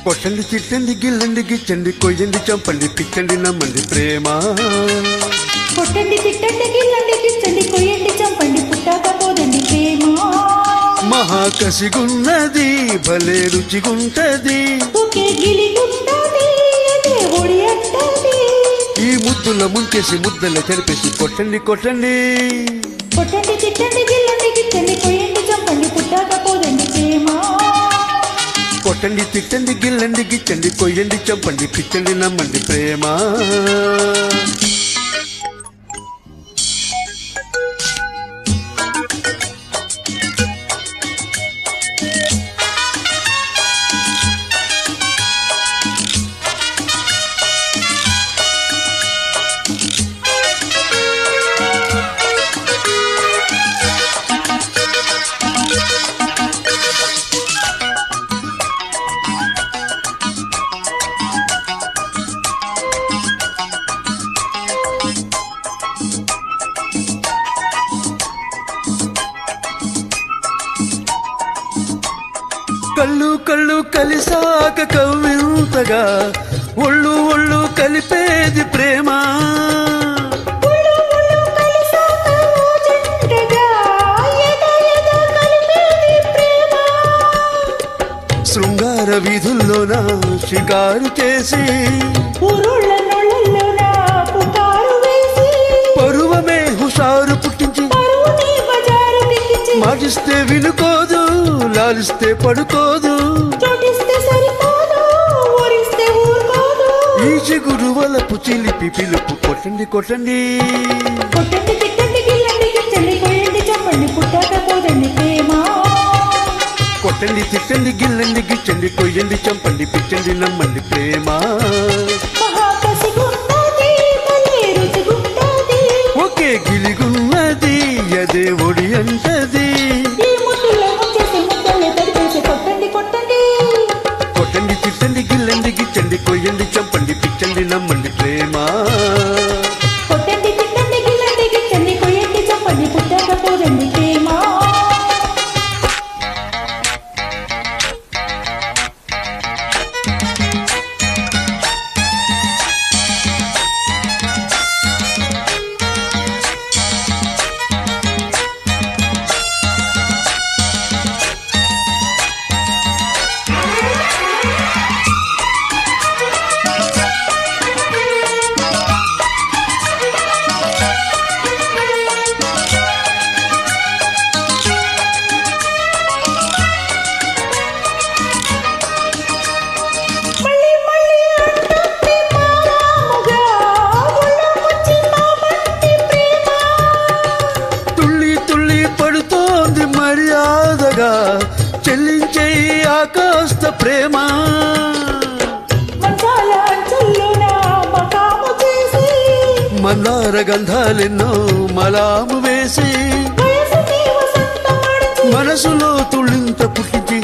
కొట్టండి తిట్టండి గిల్లండి గిచ్చండి కొయ్యండి చంపండి పిచ్చండి నమ్మండి ప్రేమ. కొట్టండి తిట్టండి గిల్లండి గిచ్చండి కొయ్యండి చంపండి పుట్టాక పోదండి ప్రేమ. మహాకసిగున్నది భలే రుచిగుంటది, ఒకే గిలిగుంటది అదే ఒడి అంటది. ఈ ముద్దుల ముంచేసి ముద్దల తెరిపేసి కొట్టండి కొట్టండి. కొట్టండి తిట్టండి గిల్లండి గిచ్చండి కొయ్యండి చంపండి పుట్టాక పోదండి ప్రేమ. కొట్టండి తిట్టండి గిల్లండి గిచ్చండి కొయ్యండి చంపండి పిచ్చండి నమ్మండి ప్రేమ. కళ్ళు కళ్ళు కలిసాక కవ్వింతగా ఒళ్ళు ఒళ్ళు కలిపేది ప్రేమ. శృంగార వీధుల్లోన షికారు చేసి పరువమే హుషారు పుట్టించి మాటిస్తే వినుకోదు లాలిస్తే పడుకోదు, ఈ చిగురు వలపు చిలిపి పిలుపు కొట్టండి కొట్టండి. కొట్టండి తిట్టండి గిల్లండి గిచ్చండి కొయ్యండి చంపండి పుట్టాక పోదండి ప్రేమ. కొట్టండి తిట్టండి గిల్లండి గిచ్చండి కొయ్యండి చంపండి పిచ్చండి నమ్మండి ప్రేమ. ఒకే గిలిగున్నది అదే ఒడి అంటది. కొట్టండి తిట్టండి గిల్లండి గిచ్చండి కొయ్యండి చంపండి పిచ్చండి నమ్మండి ప్రేమ. కొట్టండి తిట్టండి గిల్లండి గిచ్చండి కొయ్యండి చంపండి పుట్టాక పోదండి ప్రేమ. మర్యాదగా చెల్లించే ఆకాస్త ప్రేమ. మందార గంధాలెన్నో మలాము వేసి మనసులో తుళ్ళింత పుట్టించి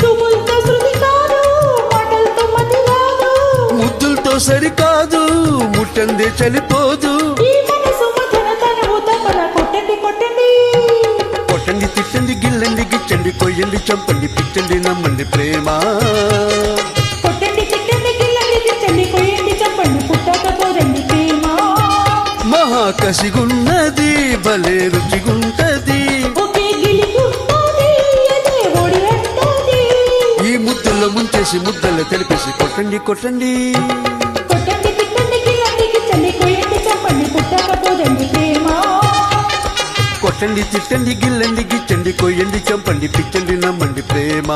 ముద్దులతో సరికాదు ముట్టందే చలిపోదు. కొట్టండి తిట్టండి గిల్లండి గిచ్చండి కొయ్యండి చంపండి పిచ్చండి నమ్మండి ప్రేమ. కొట్టండి తిట్టండి గిల్లండి గిచ్చండి కొయ్యండి చంపండి పుట్టాక పోదండి ప్రేమ. మహాకసిగున్నది భలే రుచిగుంటది, ఈ ముద్దుల్లో ముంచేసి ముద్దలు తెలిపేసి కొట్టండి కొట్టండి. కొట్టండి తిట్టండి గిల్లండి గిచ్చండి కొయ్యండి చంపండి పుట్టాక పోదండి ప్రేమ. కొట్టండి తిట్టండి గిల్లండి గిచ్చండి కొయ్యండి చంపండి పిచ్చండి నమ్మండి ప్రేమ.